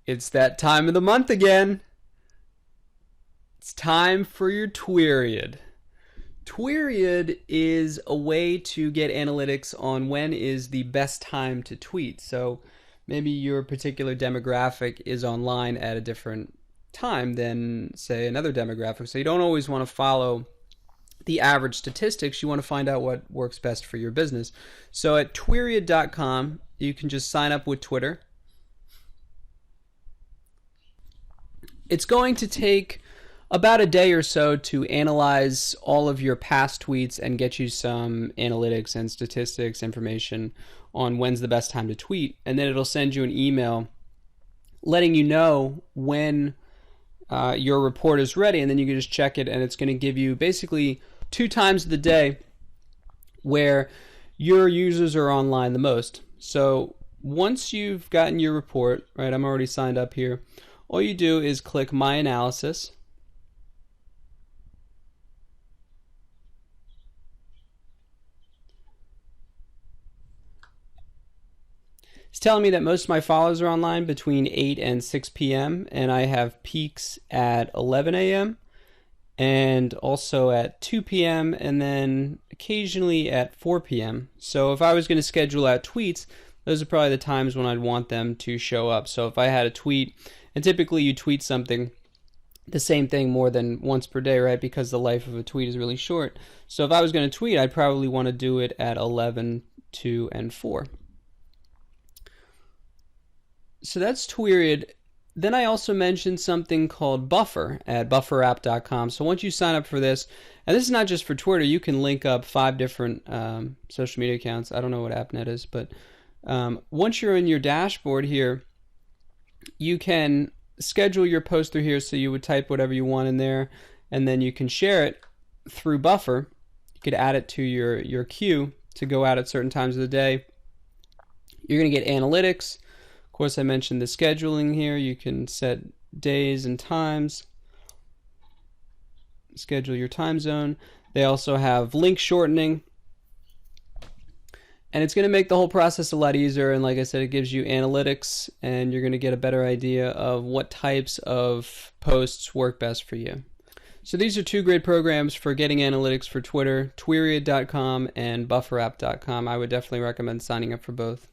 It's that time of the month again. It's time for your Tweriad. Tweriad is a way to get analytics on when is the best time to tweet. So maybe your particular demographic is online at a different time than, say, another demographic. So you don't always want to follow the average statistics. You want to find out what works best for your business. So at Tweriad.com, you can just sign up with Twitter. It's going to take about a day or so to analyze all of your past tweets and get you some analytics and statistics information on when's the best time to tweet. And then it'll send you an email letting you know when your report is ready, and then you can just check it, and it's going to give you basically 2 times of the day where your users are online the most. So once you've gotten your report, right, I'm already signed up here, all you do is click My Analysis. It's telling me that most of my followers are online between 8 and 6 p.m. and I have peaks at 11 a.m. and also at 2 p.m. and then occasionally at 4 p.m. So if I was going to schedule out tweets, those are probably the times when I'd want them to show up. So if I had a tweet, and typically you tweet something, the same thing more than once per day, right? Because the life of a tweet is really short. So if I was going to tweet, I'd probably want to do it at 11, 2, and 4. So that's Tweriad. Then I also mentioned something called Buffer at bufferapp.com. So once you sign up for this, and this is not just for Twitter, you can link up 5 different social media accounts. I don't know what AppNet is, but once you're in your dashboard here, you can schedule your post through here. So you would type whatever you want in there, and then you can share it through Buffer. You could add it to your queue to go out at certain times of the day. You're going to get analytics. Of course, I mentioned the scheduling here. You can set days and times, schedule your time zone. They also have link shortening, and it's going to make the whole process a lot easier. And like I said, it gives you analytics, and you're going to get a better idea of what types of posts work best for you. So these are 2 great programs for getting analytics for Twitter, Tweriad.com and bufferapp.com. I would definitely recommend signing up for both.